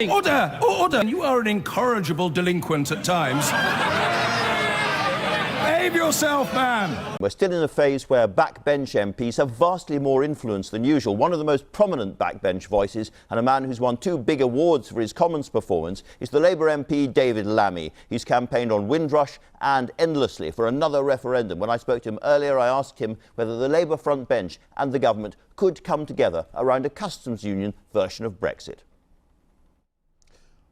Order! Order! You are an incorrigible delinquent at times. Behave yourself, man! We're still in a phase where backbench MPs have vastly more influence than usual. One of the most prominent backbench voices, and a man who's won 2 big awards for his Commons performance, is the Labour MP David Lammy. He's campaigned on Windrush and endlessly for another referendum. When I spoke to him earlier, I asked him whether the Labour front bench and the government could come together around a customs union version of Brexit.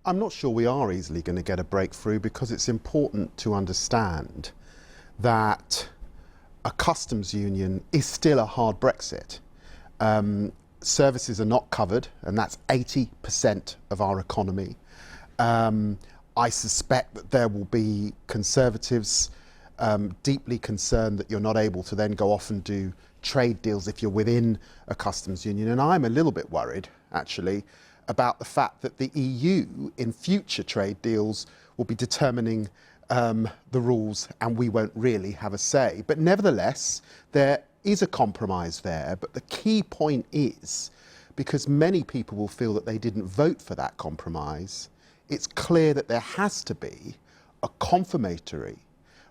I'm not sure we are easily going to get a breakthrough, because it's important to understand that a customs union is still a hard Brexit. Services are not covered, and that's 80% of our economy. I suspect that there will be Conservatives deeply concerned that you're not able to then go off and do trade deals if you're within a customs union. And I'm a little bit worried, actually, about the fact that the EU in future trade deals will be determining the rules, and we won't really have a say. But nevertheless, there is a compromise there. But the key point is, because many people will feel that they didn't vote for that compromise, it's clear that there has to be a confirmatory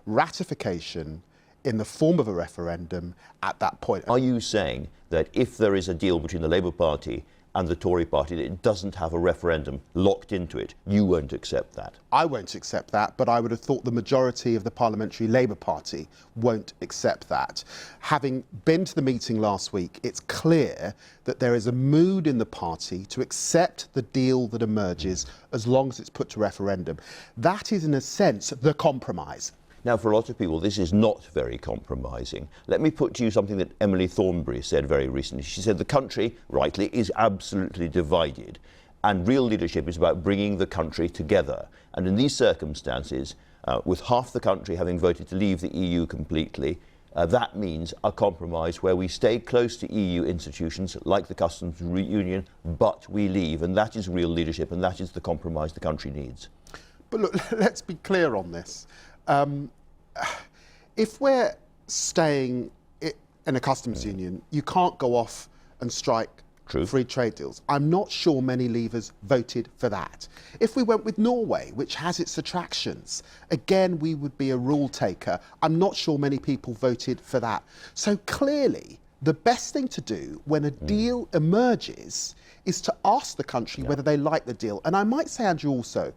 ratification in the form of a referendum at that point. Are you saying that if there is a deal between the Labour Party and the Tory party that it doesn't have a referendum locked into it, you won't accept that? I won't accept that, but I would have thought the majority of the Parliamentary Labour Party won't accept that. Having been to the meeting last week, it's clear that there is a mood in the party to accept the deal that emerges as long as it's put to referendum. That is, in a sense, the compromise. Now, for a lot of people, this is not very compromising. Let me put to you something that Emily Thornberry said very recently. She said the country, rightly, is absolutely divided, and real leadership is about bringing the country together. And in these circumstances, with half the country having voted to leave the EU completely, that means a compromise where we stay close to EU institutions like the customs union, but we leave. And that is real leadership, and that is the compromise the country needs. But look, let's be clear on this. If we're staying in a customs union, you can't go off and strike free trade deals. I'm not sure many leavers voted for that. If we went with Norway, which has its attractions, again, we would be a rule taker. I'm not sure many people voted for that. So clearly, the best thing to do when a deal emerges is to ask the country whether they like the deal. And I might say, Andrew, also,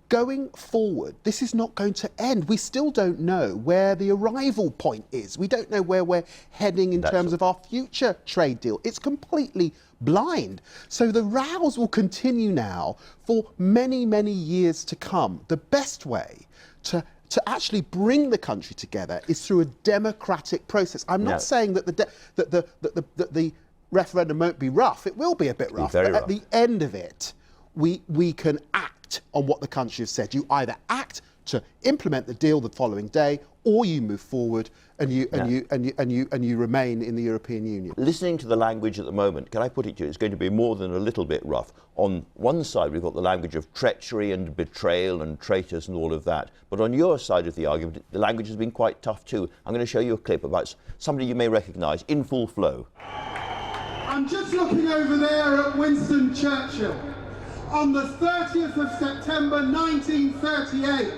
going forward, this is not going to end. We still don't know where the arrival point is. We don't know where we're heading in terms of our future trade deal. It's completely blind. So the rows will continue now for many, many years to come. The best way to actually bring the country together is through a democratic process. I'm not saying that the referendum won't be rough. It will be a bit rough. But at the end of it, we can act on what the country has said. You either act to implement the deal the following day, or you move forward and you remain in the European Union. Listening to the language at the moment, can I put it to you, it's going to be more than a little bit rough. On one side, we've got the language of treachery and betrayal and traitors and all of that. But on your side of the argument, the language has been quite tough too. I'm going to show you a clip about somebody you may recognise in full flow. I'm just looking over there at Winston Churchill. On the 30th of September 1938,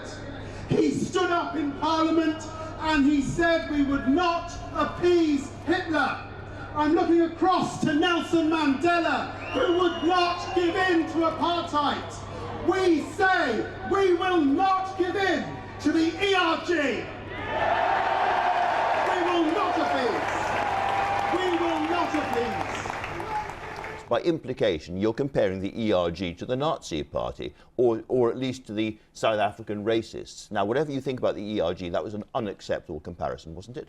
he stood up in Parliament and he said we would not appease Hitler. I'm looking across to Nelson Mandela, who would not give in to apartheid. We say we will not give in to the ERG. We will not appease. We will not appease. By implication, you're comparing the ERG to the Nazi party, or at least to the South African racists. Now, whatever you think about the ERG, that was an unacceptable comparison, wasn't it?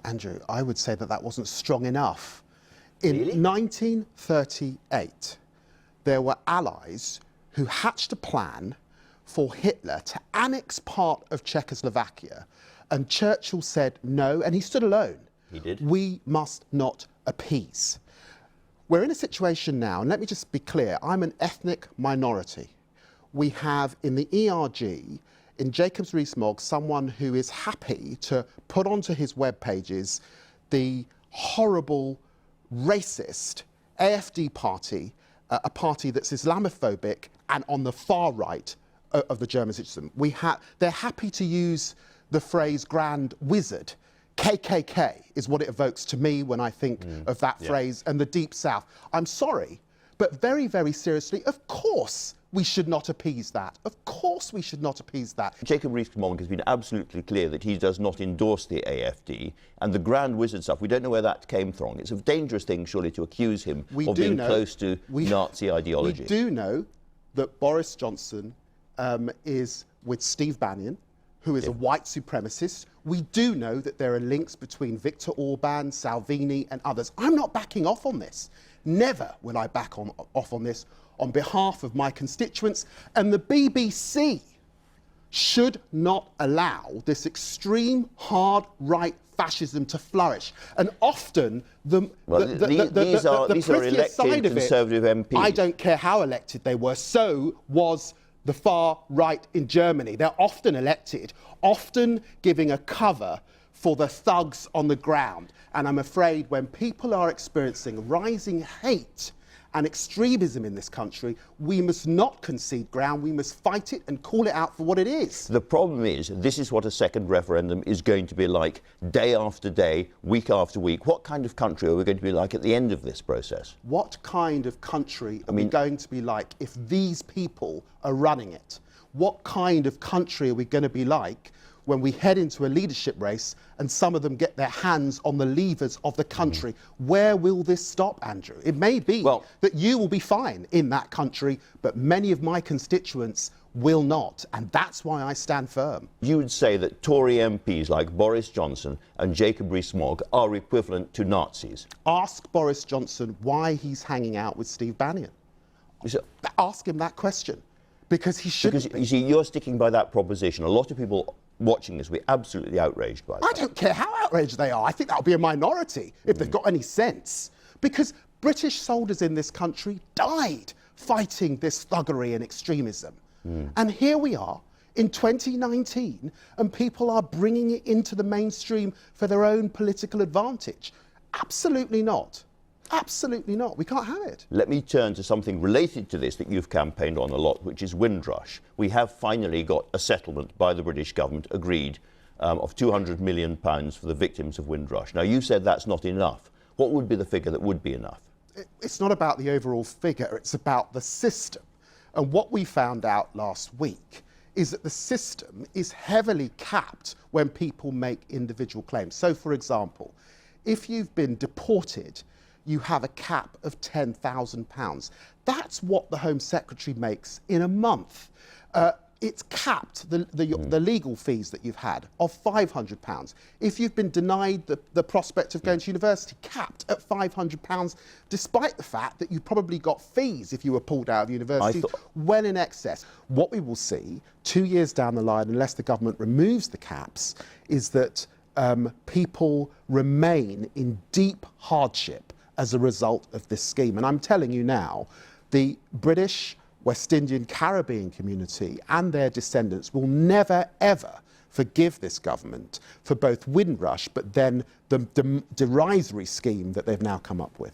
Andrew, I would say that wasn't strong enough. In 1938, there were allies who hatched a plan for Hitler to annex part of Czechoslovakia, and Churchill said no, and he stood alone. He did. We must not appease. We're in a situation now, and let me just be clear, I'm an ethnic minority. We have in the ERG, in Jacobs Rees-Mogg, someone who is happy to put onto his web pages the horrible, racist AFD party a party that's Islamophobic and on the far right of the German system. They're happy to use the phrase grand wizard. KKK is what it evokes to me when I think of that phrase, and the Deep South. I'm sorry, but very, very seriously, of course we should not appease that. Of course we should not appease that. Jacob Rees-Mogg has been absolutely clear that he does not endorse the AFD, and the grand wizard stuff, we don't know where that came from. It's a dangerous thing, surely, to accuse him of being close to Nazi ideology. We do know that Boris Johnson is with Steve Bannon, who is a white supremacist. We do know that there are links between Viktor Orban, Salvini and others. I'm not backing off on this. Never will I back off on this on behalf of my constituents. And the BBC should not allow this extreme hard right fascism to flourish. And often these are elected Conservative MPs. I don't care how elected they were. So was the far right in Germany. They're often elected, often giving a cover for the thugs on the ground. And I'm afraid when people are experiencing rising hate and extremism in this country, we must not concede ground. We must fight it and call it out for what it is. The problem is, this is what a second referendum is going to be like day after day, week after week. What kind of country are we going to be like at the end of this process? What kind of country are we going to be like if these people are running it? What kind of country are we going to be like when we head into a leadership race and some of them get their hands on the levers of the country? Where will this stop, Andrew? It may be that you will be fine in that country, but many of my constituents will not, and that's why I stand firm. You would say that Tory MPs like Boris Johnson and Jacob Rees-Mogg are equivalent to Nazis? Ask Boris Johnson why he's hanging out with Steve Bannon. Ask him that question, because he shouldn't be. You see, you're sticking by that proposition. A lot of people watching this will be absolutely outraged by that. I don't care how outraged they are. I think that would be a minority if they've got any sense. Because British soldiers in this country died fighting this thuggery and extremism. And here we are in 2019, and people are bringing it into the mainstream for their own political advantage. Absolutely not. Absolutely not. We can't have it. Let me turn to something related to this that you've campaigned on a lot, which is Windrush. We have finally got a settlement by the British government agreed of £200 million for the victims of Windrush. Now, you said that's not enough. What would be the figure that would be enough? It's not about the overall figure, it's about the system. And what we found out last week is that the system is heavily capped when people make individual claims. So, for example, if you've been deported, you have a cap of £10,000. That's what the Home Secretary makes in a month. It's capped, the legal fees that you've had, of £500. If you've been denied the prospect of going to university, capped at £500, despite the fact that you probably got fees if you were pulled out of university well in excess. What we will see 2 years down the line, unless the government removes the caps, is that people remain in deep hardship as a result of this scheme. And I'm telling you now, the British, West Indian, Caribbean community and their descendants will never, ever forgive this government for both Windrush, but then the derisory scheme that they've now come up with.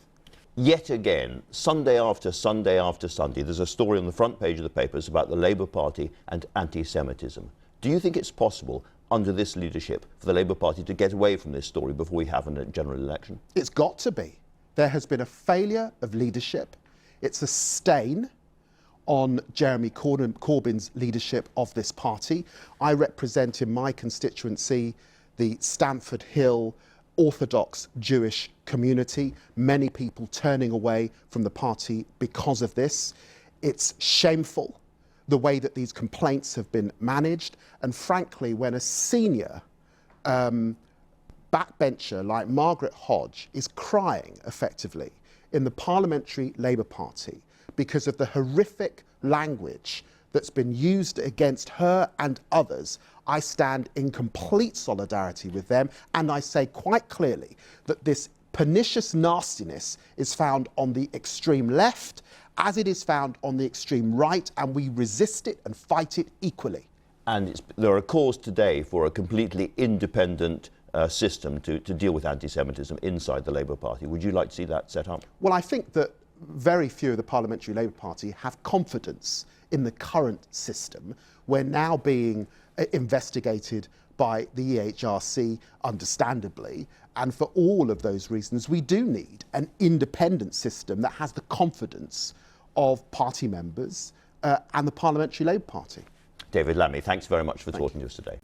Yet again, Sunday after Sunday after Sunday, there's a story on the front page of the papers about the Labour Party and anti-Semitism. Do you think it's possible, under this leadership, for the Labour Party to get away from this story before we have a general election? It's got to be. There has been a failure of leadership. It's a stain on Jeremy Corbyn's leadership of this party. I represent in my constituency the Stamford Hill Orthodox Jewish community, many people turning away from the party because of this. It's shameful the way that these complaints have been managed, and frankly, when a senior backbencher like Margaret Hodge is crying effectively in the Parliamentary Labour Party because of the horrific language that's been used against her and others, I stand in complete solidarity with them, and I say quite clearly that this pernicious nastiness is found on the extreme left as it is found on the extreme right, and we resist it and fight it equally. And there are calls today for a completely independent system to deal with anti-Semitism inside the Labour Party. Would you like to see that set up? Well, I think that very few of the Parliamentary Labour Party have confidence in the current system. We're now being investigated by the ERG, understandably, and for all of those reasons we do need an independent system that has the confidence of party members and the Parliamentary Labour Party. David Lammy, thanks very much for talking to us today.